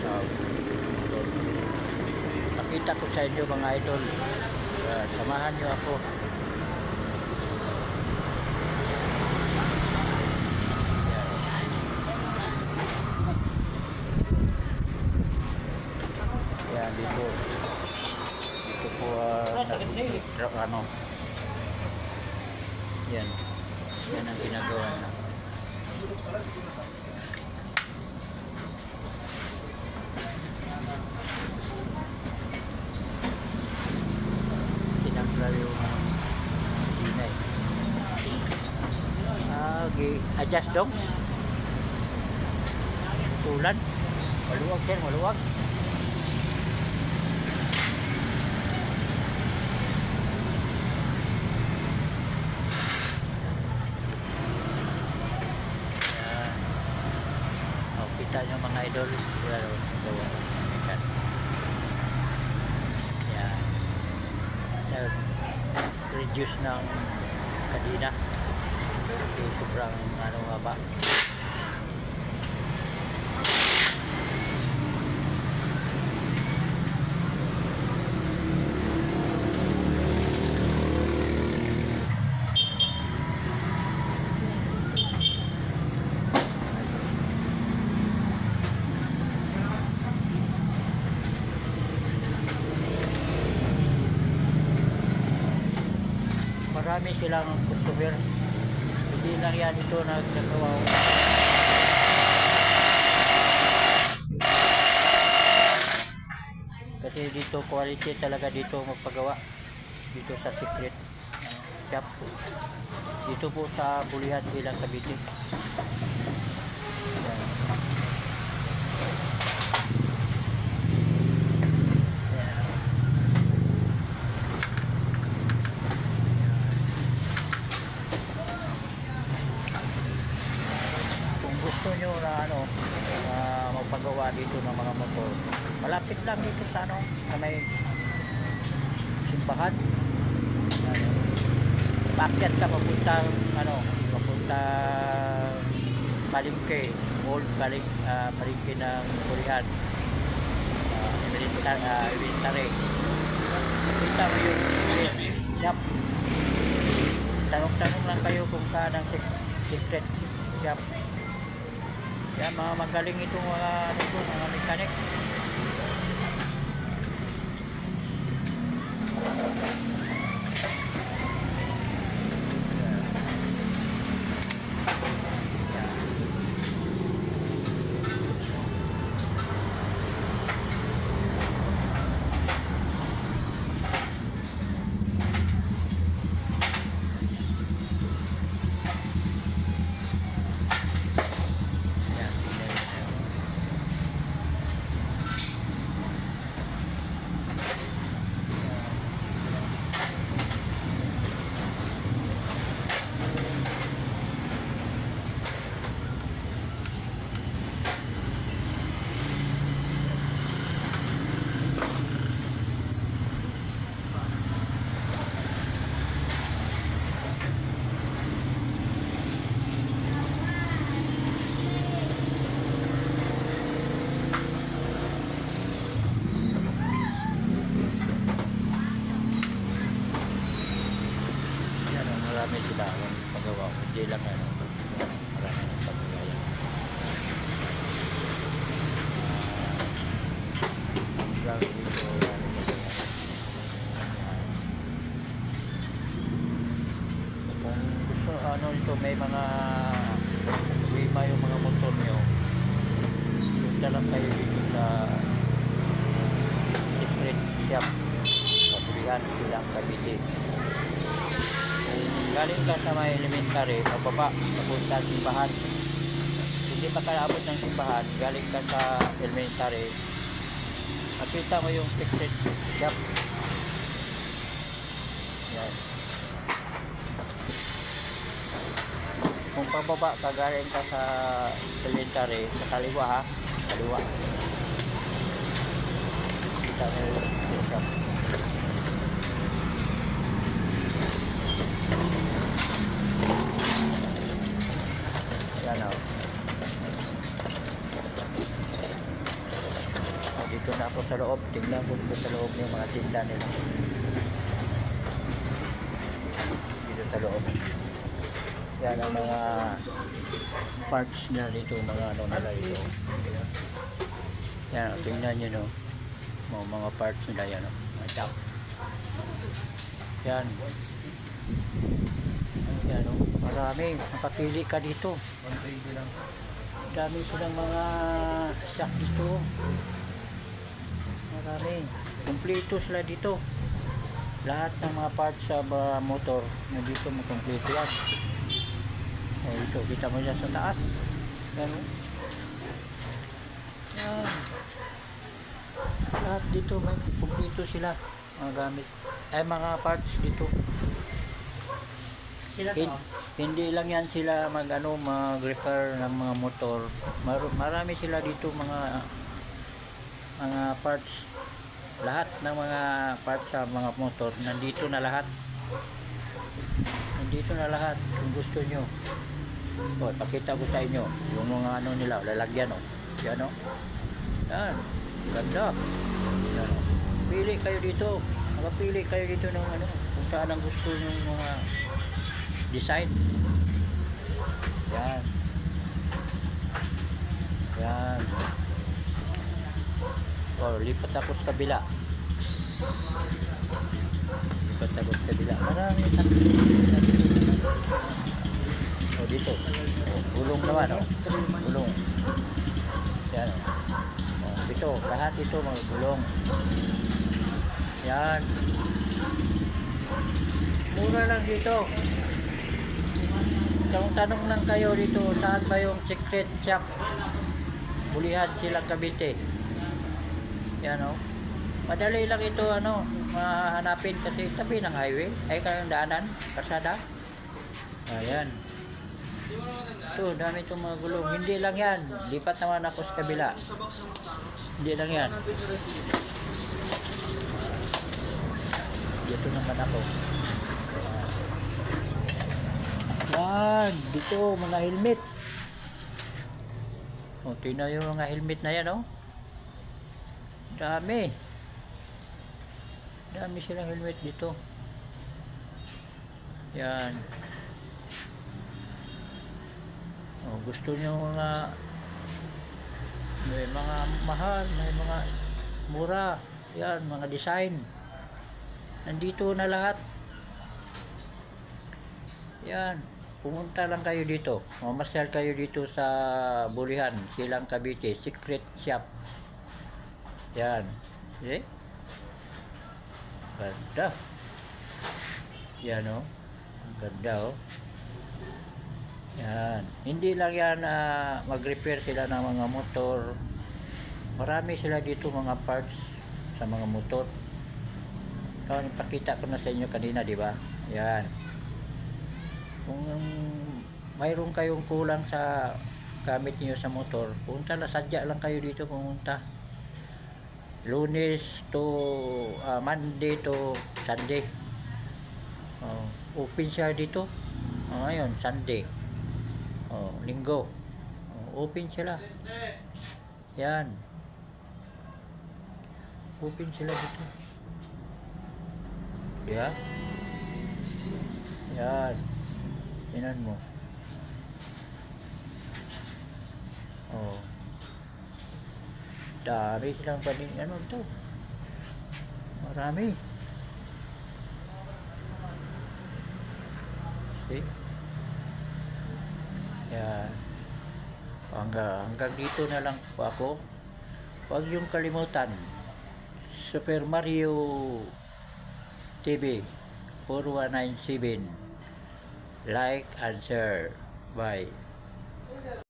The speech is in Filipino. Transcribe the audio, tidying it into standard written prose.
sa motor. Pakita ko sa inyo mga idol. Samahan nyo ako. Yan dito. Dito po ano. Yan. Yan ang ginagawa na. Tinanggal yung dinay. Adjust dong. Tulan. Maluwag yan, maluwag. Kita nyo mga idol, yan, reduce ng kadina, sobrang ano nga ba. Marami silang customer. Hindi lang yan ito nagkakawa. Kasi dito quality talaga dito magpagawa. Dito sa secret shop. Dito po sa Bulihan Bilang Cavite. Gusto nyo na ano magpagawa dito ng mga motor, malapit lang dito sa ano sa may simbahan. Pakyat ka papuntang ano, papuntang palengke, old palengke ng Bulihan, Elementary. Kita mo yung shop. Tanong-tanong lang kayo kung saan ang secret shop. Yan, mga magaling itong mga mekanik. Marami sila pagawa, hindi lang ano, marami ng pagkakaya. Kung gusto ano ito, may mga problema yung mga motor nyo, punta lang kayo dito sa secret shop sa Bulihan Bilang Cavite. Galing ka sa may elementary, pababa, papunta simbahan. Hindi pa kaabot ng simbahan, galing ka sa elementary, makita mo yung secret shop. Yan. Kung pababa ka, galing ka sa elementary, sa kaliwa ha, kaliwa. Kita mo yung secret shop. Yan o. Dito na ako sa loob. Tingnan ko dito sa loob yung mga tinda nila. Dito sa loob. Yan ang mga parts na dito, mga ano nila dito. Yan, tingnan nyo, no. Mga parts nila yan, no. Mga chop. Yan. Yan, no. Marami. Nakapili ka dito. Dami silang mga stock dito. Marami. Kompleto sila dito. Lahat ng mga parts sa motor, nandito mo kompleto yan. O, ito, kita mo dyan sa taas. Yan, no. Yan. Lahat dito may kompleto sila. Mga gamit. Ay, mga parts dito. Sila to. Hindi lang yan sila mag-repair ng mga motor. Marami sila dito mga parts. Lahat ng mga parts sa mga motor nandito na lahat. Nandito na lahat kung gusto nyo. O, pakita ko sa inyo yung mga ano nila, lalagyan, o. Yan, o. Yan. Ganda. Yan, o. Pili kayo dito. Makapili kayo dito ng ano, kung saan ang gusto nyo mga design. Yan. Yan. O, lipat ako sa kabila. Lipat ako sa kabila. Marami. O, dito. O, gulong naman, o. Gulong. Yan, o. O, dito. Lahat ito mga gulong. Yan. Mura lang dito. Kung tanong lang kayo dito, saan ba yung secret shop? Bulihan silang Cavite. Yan, o. Madali lang ito, ano, mahanapin kasi tabi ng highway. Ay, kayong daanan, kasada. Ayan. Ito, dami itong mga gulong. Hindi lang yan. Lipat naman ako sa kabila. Hindi lang yan. Dito naman ako. Yan. Dito, mga helmet. O, tingnan yung mga helmet na yan, o. Dami. Dami silang helmet dito. Yan. O, gusto nyo mga may mga mahal, may mga mura. Yan, mga design. Nandito na lahat. Yan. Pumunta lang kayo dito. Mamasyal kayo dito sa Bulihan, Silang Cavite, Secret Shop. Yan. Okay? Ganda. Yan, o. Ganda, o. Yan. Hindi lang yan mag-repair sila ng mga motor. Marami sila dito mga parts sa mga motor. So, ipakita ko na sa inyo kanina, di ba? Yan. Kung mayroon kayong kulang sa gamit niyo sa motor, punta na, sadya lang kayo dito pumunta. Lunes to Monday to Sunday. Open siya dito. Ngayon, Sunday. Linggo. Open sila. Yan. Open sila dito. Yeah. Yan. Tingnan mo. Oh. Dami silang paning ano to. Marami. See? Yan. Hanggang dito na lang po ako. Huwag yung kalimutan. Super Mario TV 4197. Like and share. Bye.